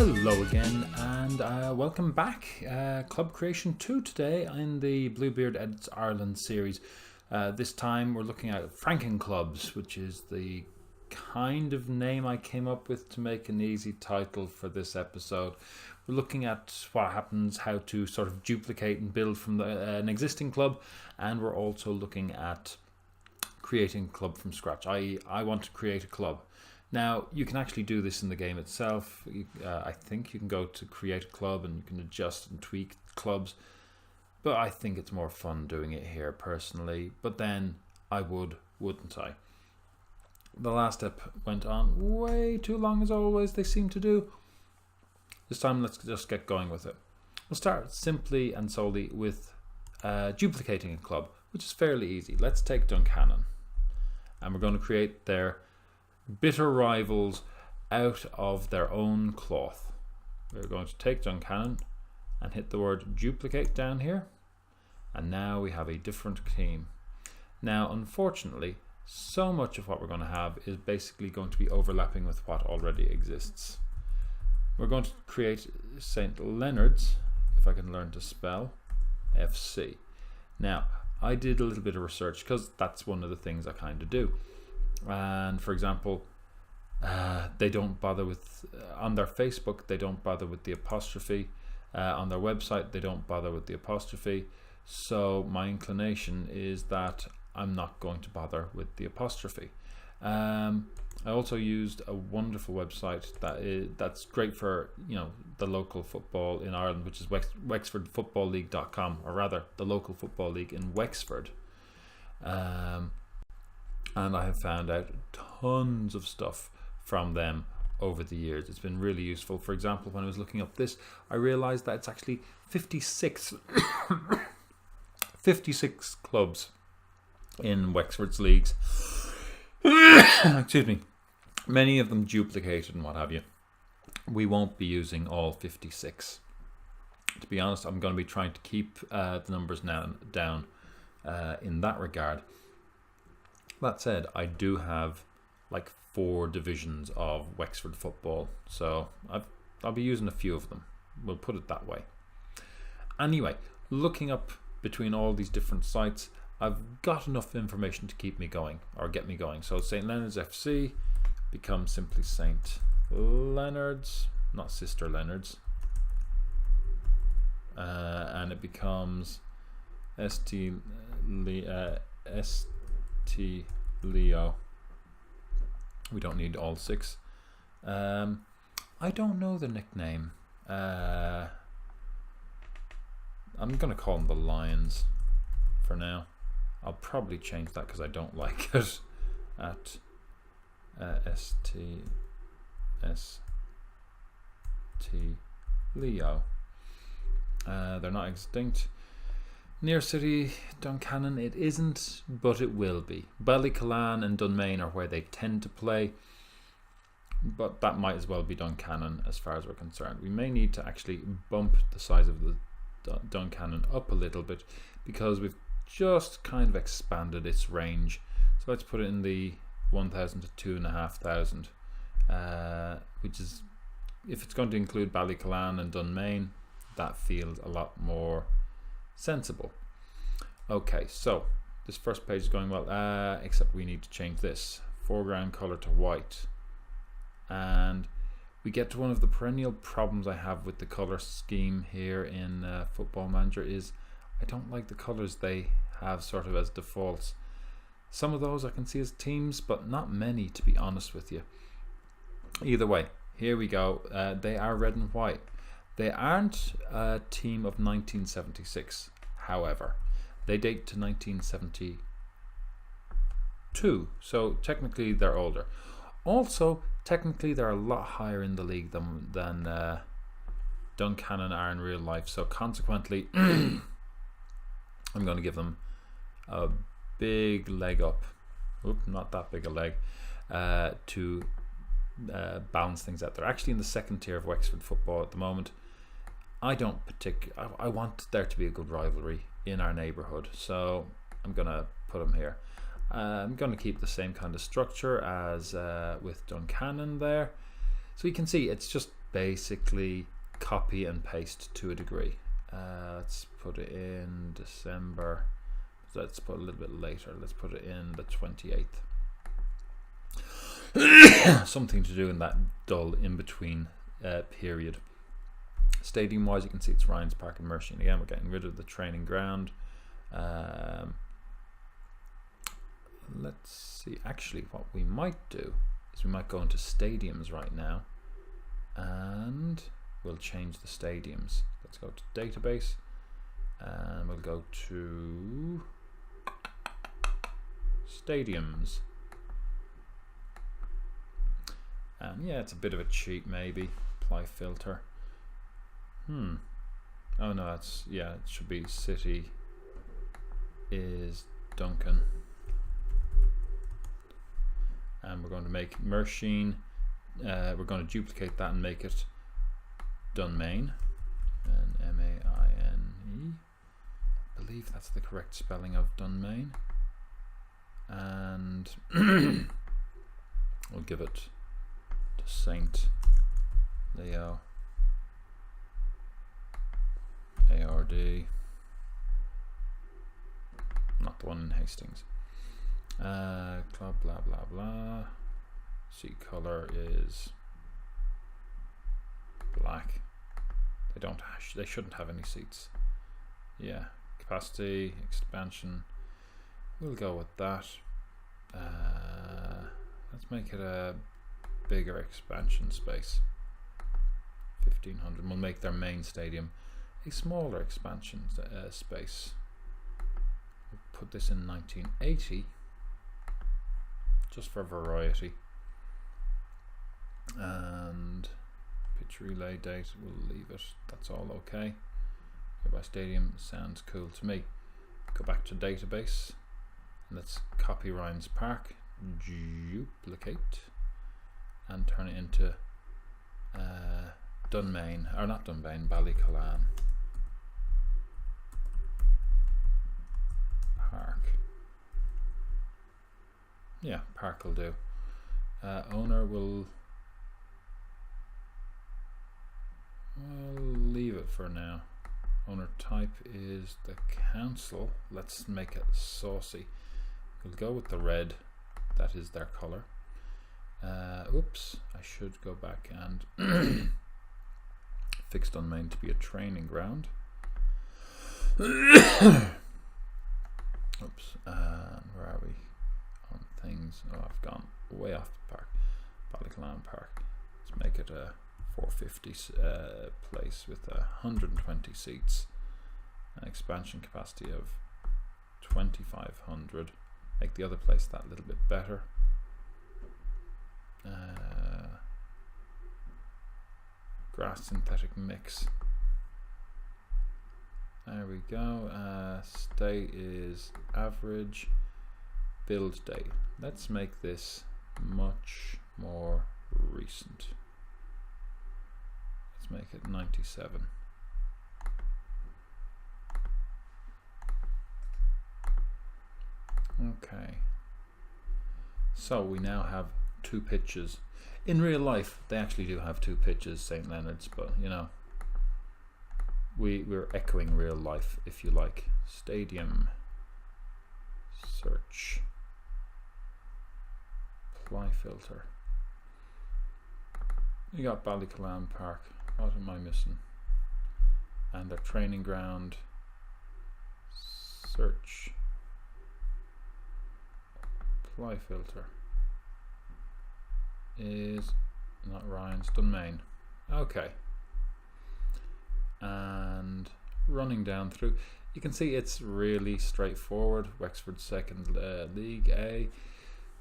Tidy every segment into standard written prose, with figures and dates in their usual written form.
Hello again, and welcome back. Club Creation 2 today in the Bluebeard Edits Ireland series. This time we're looking at Frankenclubs, which is the kind of name I came up with to make an easy title for this episode. We're looking at what happens, how to sort of duplicate and build from an existing club, and we're also looking at creating a club from scratch. I want to create a club. Now, you can actually do this in the game itself. I think you can go to create a club and you can adjust and tweak clubs. But I think it's more fun doing it here personally. But then I wouldn't I? The last ep went on way too long, as always they seem to do. This time let's just get going with it. We'll start simply and solely with duplicating a club, which is fairly easy. Let's take Duncannon. And we're going to create their bitter rivals out of their own cloth. We're going to take Duncannon and hit the word duplicate down here, and now we have a different team. Now unfortunately, so much of what we're going to have is basically going to be overlapping with what already exists. We're going to create St. Leonard's, if I can learn to spell, FC. Now I did a little bit of research because that's one of the things I kind of do. And for example, they don't bother with on their Facebook, they don't bother with the apostrophe. On their website, they don't bother with the apostrophe. So my inclination is that I'm not going to bother with the apostrophe. I also used a wonderful website that's great for the local football in Ireland, which is wexfordfootballleague.com, or rather the local football league in Wexford. And I have found out tons of stuff from them over the years. It's been really useful. For example, when I was looking up this, I realized that it's actually 56 clubs in Wexford's leagues. Excuse me. Many of them duplicated and what have you. We won't be using all 56. To be honest, I'm going to be trying to keep the numbers now down in that regard. That said, I do have like 4 divisions of Wexford football, so I'll be using a few of them. We'll put it that way. Anyway, looking up between all these different sites, I've got enough information to keep me going, or get me going. So St. Leonard's FC becomes simply St. Leonard's, not Sister Leonard's, and it becomes St. Leo. We don't need all 6. I don't know the nickname. I'm gonna call them the Lions for now. I'll probably change that because I don't like it. At St. Leo. They're not extinct. Near City, Duncannon, it isn't, but it will be. Ballycalan and Dunmain are where they tend to play, but that might as well be Duncannon as far as we're concerned. We may need to actually bump the size of the Duncannon up a little bit because we've just kind of expanded its range. So let's put it in the 1,000 to 2,500, which is, if it's going to include Ballycalan and Dunmain, that feels a lot more sensible. Okay, so this first page is going well, except we need to change this foreground color to white, and we get to one of the perennial problems I have with the color scheme here in Football Manager is I don't like the colors they have sort of as defaults. Some of those I can see as teams, but not many, to be honest with you. Either way, here we go. They are red and white. They aren't a team of 1976, however. They date to 1972, so technically they're older. Also, technically they're a lot higher in the league than Duncannon are in real life, so consequently I'm going to give them a big leg up. Oop, not that big a leg, to balance things out. They're actually in the second tier of Wexford football at the moment. I want there to be a good rivalry in our neighbourhood, so I'm going to put them here. I'm going to keep the same kind of structure as with Duncannon there. So you can see it's just basically copy and paste to a degree. Let's put it in December. Let's put a little bit later. Let's put it in the 28th. Something to do in that dull in-between period. Stadium wise, you can see it's Ryan's Park in Mersheen. Again, we're getting rid of the training ground. Let's see, actually what we might do is we might go into stadiums right now, and we'll change the stadiums. Let's go to database, and we'll go to stadiums. And yeah, it's a bit of a cheat maybe. Apply filter. Oh no, it's, yeah, it should be city is Duncan. And we're going to make Mersheen, we're going to duplicate that and make it Dunmain. And M-A-I-N-E. I believe that's the correct spelling of Dunmain. And we'll give it to Saint Leo. ARD. Not the one in Hastings. Club blah blah blah. Seat color is black. They shouldn't have any seats. Yeah. Capacity, expansion. We'll go with that. Let's make it a bigger expansion space. 1500. We'll make their main stadium a smaller expansion space. We'll put this in 1980 just for variety. And pitch relay date, we'll leave it. That's all okay. By stadium sounds cool to me. Go back to database. Let's copy Ryan's Park, duplicate, and turn it into Dunmain, or not Dunmain, Ballycollan Park. Yeah, Park will do. Owner will leave it for now. Owner type is the council. Let's make it saucy. We'll go with the red. That is their color. Oops, I should go back and fix Dunmain to be a training ground. Oops, where are we on things? Oh, I've gone way off the park. Ballycollan Park. Let's make it a 450 place with 120 seats, an expansion capacity of 2500. Make the other place that little bit better. Grass synthetic mix. There we go. Stay is average. Build date. Let's make this much more recent. Let's make it 97. Okay. So we now have two pitches. In real life, they actually do have two pitches, St. Leonard's, but you know, we're echoing real life, if you like. Stadium. Search. Apply filter. You got Ballycollan Park. What am I missing? And their training ground. Search. Apply filter is not Ryan's, Dunmain. Okay. And running down through, you can see it's really straightforward. Wexford second League A.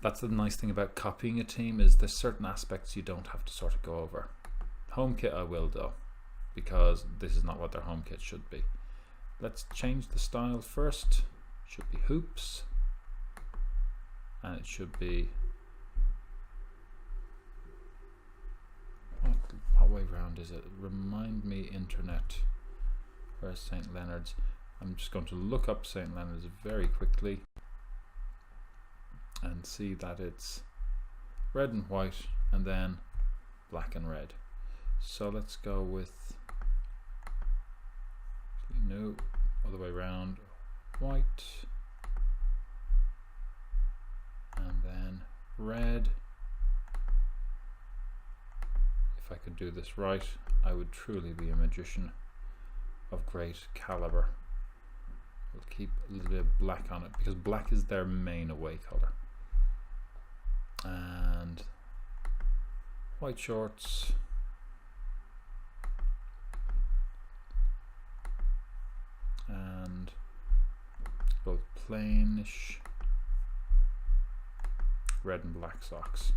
That's the nice thing about copying a team, is there's certain aspects you don't have to sort of go over. Home kit I will though, because this is not what their home kit should be. Let's change the style first. Should be hoops. And it should be, what way round is it? Remind me, internet. Where's St. Leonard's? I'm just going to look up St. Leonard's very quickly and see that it's red and white and then black and red. So let's go with, no, other way around, white, and then red. If I could do this right, I would truly be a magician of great caliber. We'll keep a little bit of black on it because black is their main away color. And white shorts. And both plainish red and black socks.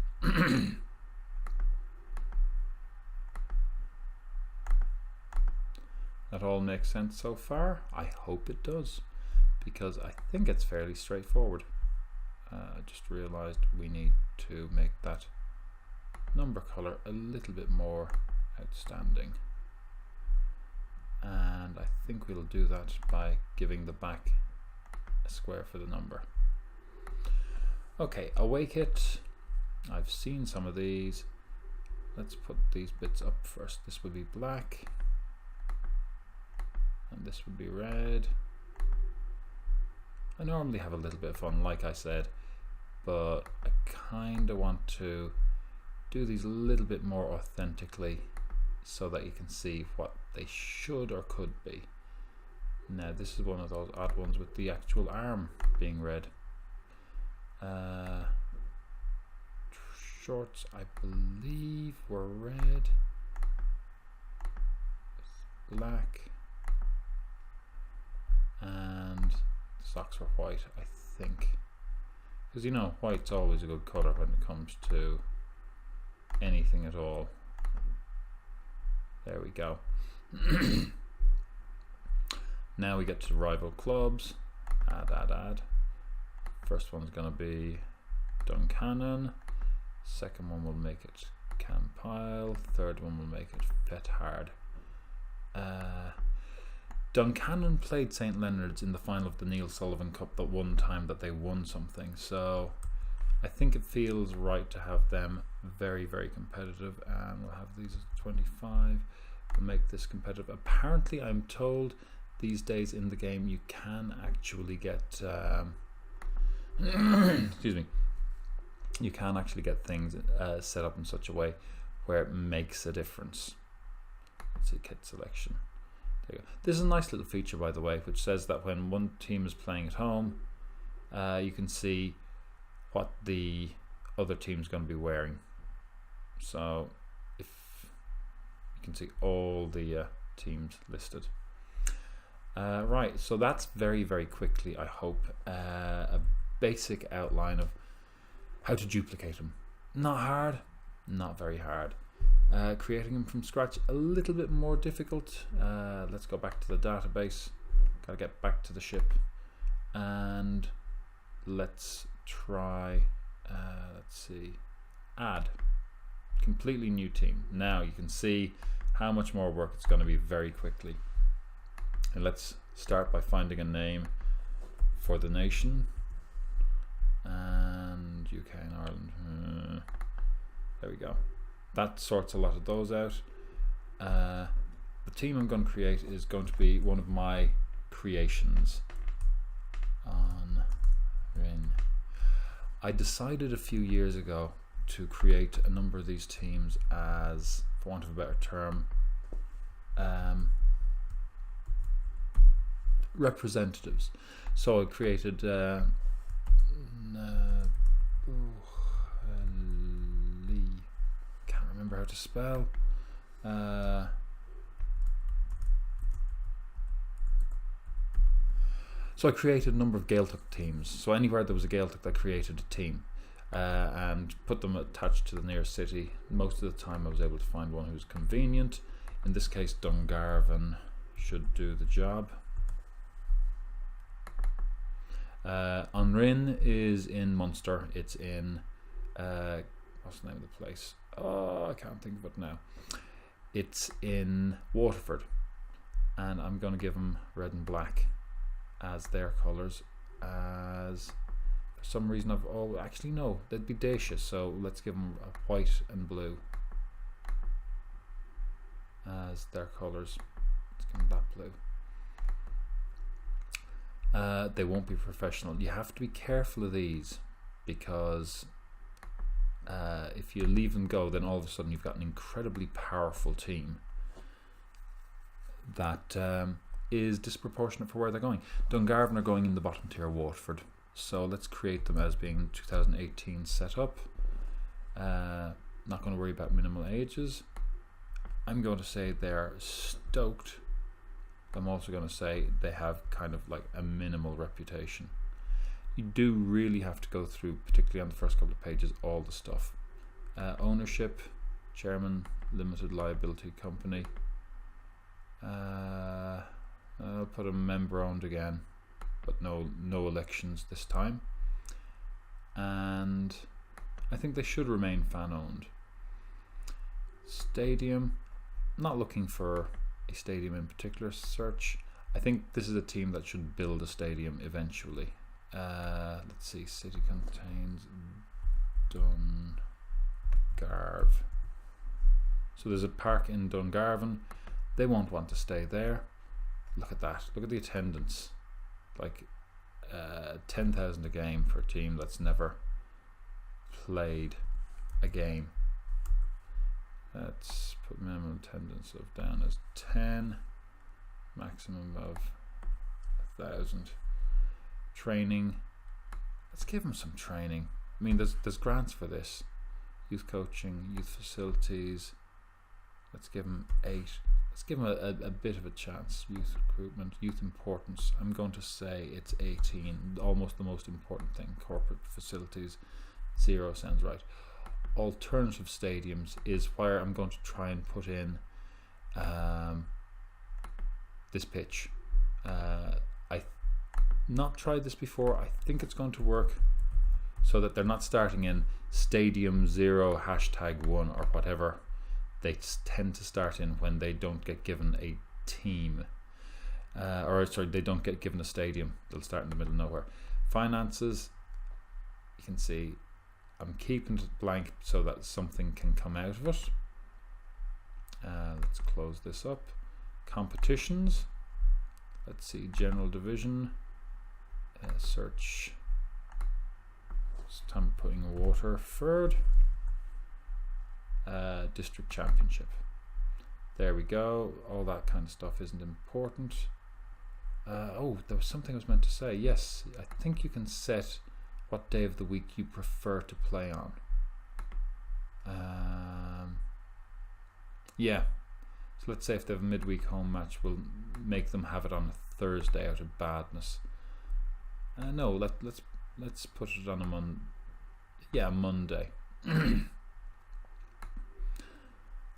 That all makes sense so far? I hope it does, because I think it's fairly straightforward. I just realized we need to make that number color a little bit more outstanding. And I think we'll do that by giving the back a square for the number. Okay, away kit. I've seen some of these. Let's put these bits up first. This would be black. And this would be red. I normally have a little bit of fun, like I said, but I kind of want to do these a little bit more authentically so that you can see what they should or could be. Now this is one of those odd ones with the actual arm being red. Shorts, I believe, were red, black, and socks were white, I think, because you know white's always a good color when it comes to anything at all. There we go. Now we get to the rival clubs. Add. First one's gonna be Duncannon. Second one will make it Campile. Third one will make it Fethard. Duncannon played St. Leonard's in the final of the Neil Sullivan Cup that one time that they won something, so I think it feels right to have them very, very competitive, and we'll have these at 25. We'll make this competitive. Apparently, I'm told these days in the game you can actually get excuse me, you can actually get things set up in such a way where it makes a difference. Let's see, kit selection. There you go. This is a nice little feature, by the way, which says that when one team is playing at home, you can see what the other team's going to be wearing. So if you can see all the teams listed. Right, so that's very, very quickly, I hope, a basic outline of how to duplicate them. Not hard, not very hard. Creating them from scratch, a little bit more difficult. Let's go back to the database. Gotta get back to the ship, and let's try, let's see, add. Completely new team. Now you can see how much more work it's going to be very quickly. And let's start by finding a name for the nation. And UK and Ireland. There we go. That sorts a lot of those out. The team I'm going to create is going to be one of my creations on Rin. I decided a few years ago to create a number of these teams as, for want of a better term, representatives. So I created can't remember how to spell. So I created a number of Gaeltacht teams. So anywhere there was a Gaeltacht, I created a team and put them attached to the nearest city. Most of the time I was able to find one who was convenient. In this case, Dungarvan should do the job. Anrin is in Munster. It's in what's the name of the place? Oh, I can't think of it now. It's in Waterford, and I'm going to give them red and black as their colours. As for some reason I've actually no, they'd be Dacia, so let's give them a white and blue. as their colours. Let's give them that blue. They won't be professional. You have to be careful of these, because if you leave them go, then all of a sudden you've got an incredibly powerful team that is disproportionate for where they're going. Dungarvan are going in the bottom tier Waterford, so let's create them as being 2018 setup. Not going to worry about minimal ages. I'm going to say they're stoked. I'm also going to say they have kind of like a minimal reputation. You do really have to go through, particularly on the first couple of pages, all the stuff. Ownership, chairman, limited liability company. I'll put a member owned again, but no elections this time. And I think they should remain fan owned. Stadium, not looking for a stadium in particular search. I think this is a team that should build a stadium eventually. Let's see, city contains Dungarve. So there's a park in Dungarvan. They won't want to stay there. Look at that. Look at the attendance. Like 10,000 a game for a team that's never played a game. Let's put minimum attendance of down as 10, maximum of 1,000. Training. Let's give them some training. I mean, there's grants for this. Youth coaching, youth facilities. Let's give them 8. Let's give them a bit of a chance. Youth recruitment, youth importance. I'm going to say it's 18. Almost the most important thing. Corporate facilities, 0 sounds right. Alternative stadiums is where I'm going to try and put in this pitch. I've not tried this before. I think it's going to work, so that they're not starting in stadium 0 #1 or whatever they tend to start in when they don't get given a team, they don't get given a stadium. They'll start in the middle of nowhere. Finances, you can see I'm keeping it blank so that something can come out of it. Let's close this up. Competitions, let's see, general division, search. It's time putting Waterford. District championship. There we go. All that kind of stuff isn't important. Oh, there was something I was meant to say. Yes, I think you can set what day of the week you prefer to play on. Yeah, so let's say if they have a midweek home match, we'll make them have it on a Thursday out of badness. No, let's put it on a Monday.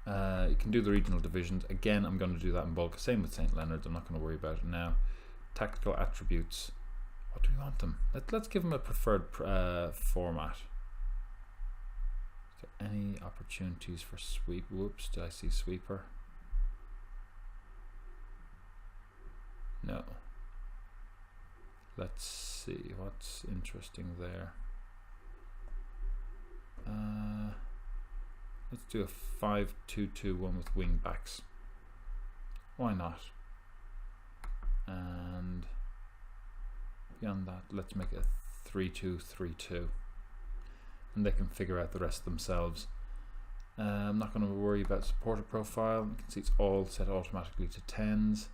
You can do the regional divisions. Again, I'm going to do that in bulk. Same with St. Leonard's. I'm not going to worry about it now. Tactical attributes. What do we want them? Let's give them a preferred format. Is there any opportunities for sweep? Whoops, did I see sweeper? No. Let's see what's interesting there. Let's do a 5-2-2-1 with wing backs. Why not? And beyond that, let's make it a 3-2-3-2, and they can figure out the rest themselves. I'm not going to worry about supporter profile. You can see it's all set automatically to 10s.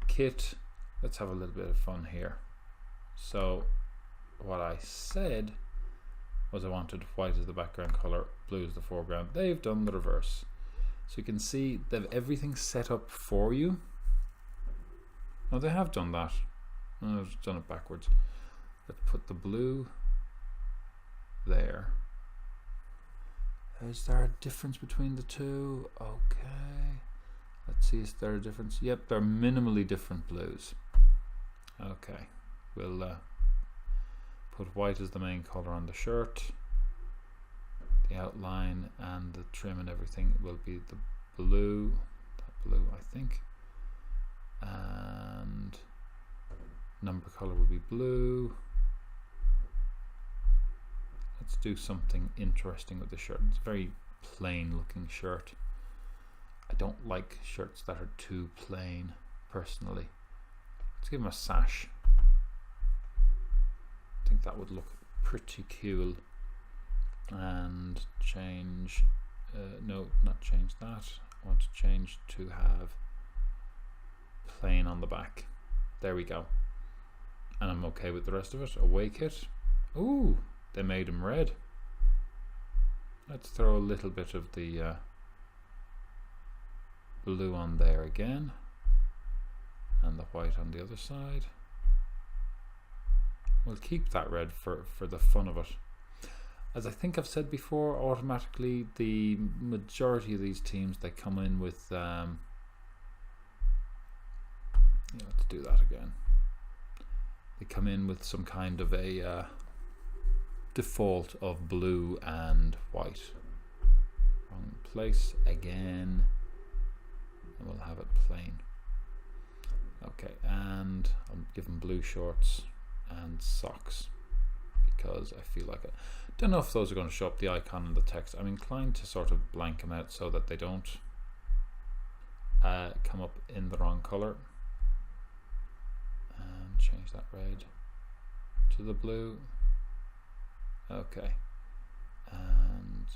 Kit, let's have a little bit of fun here. So what I said was I wanted white as the background color, blue as the foreground. They've done the reverse. So you can see they've everything set up for you. Oh, they have done that. No, I've done it backwards. Let's put the blue there. Is there a difference between the two? Okay. Let's see, is there a difference? Yep, they're minimally different blues. Okay. We'll put white as the main color on the shirt. The outline and the trim and everything will be the blue. That blue, I think. And number color will be blue. Let's do something interesting with the shirt. It's a very plain looking shirt. I don't like shirts that are too plain, personally. Let's give him a sash. I think that would look pretty cool. And change, no, not change that. I want to change to have plain on the back. There we go. And I'm okay with the rest of it. Away kit. Ooh, they made him red. Let's throw a little bit of the blue on there again, and the white on the other side. We'll keep that red for the fun of it. As I think I've said before, automatically the majority of these teams, they come in with let's do that again. They come in with some kind of a default of blue and white. Wrong place again, and we'll have it plain. Okay, and I'll give them blue shorts and socks because I feel like it. Don't know if those are going to show up the icon and the text. I'm inclined to sort of blank them out so that they don't come up in the wrong color. And change that red to the blue. Okay, and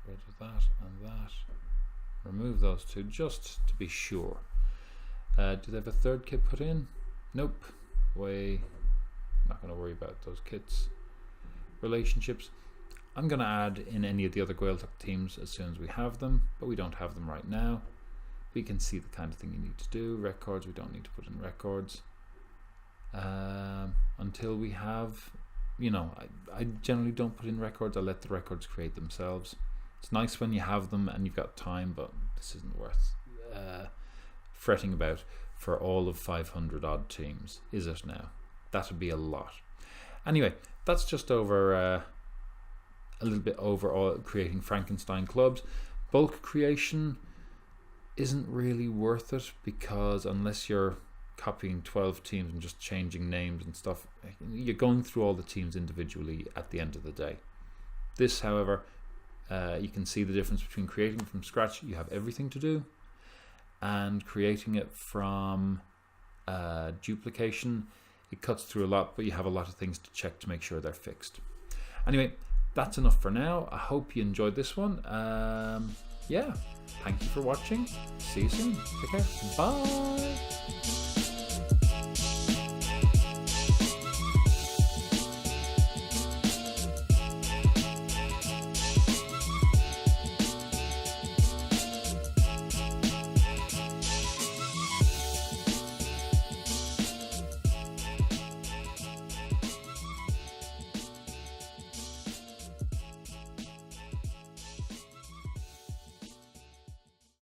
get rid of that and that. Remove those two just to be sure. Do they have a third kit put in? Nope. Not going to worry about those kits. Relationships. I'm going to add in any of the other Gaeltacht teams as soon as we have them, but we don't have them right now. We can see the kind of thing you need to do. Records, we don't need to put in records. Until we have, I generally don't put in records. I let the records create themselves. It's nice when you have them and you've got time, but this isn't worth fretting about for all of 500 odd teams, is it now? That would be a lot. Anyway, that's just over a little bit over creating Frankenstein clubs. Bulk creation isn't really worth it, because unless you're copying 12 teams and just changing names and stuff, you're going through all the teams individually at the end of the day. This, however, you can see the difference between creating from scratch, you have everything to do, and creating it from duplication. It cuts through a lot, but you have a lot of things to check to make sure they're fixed. Anyway, that's enough for now. I hope you enjoyed this one. Yeah, thank you for watching. See you soon. Take care. Bye.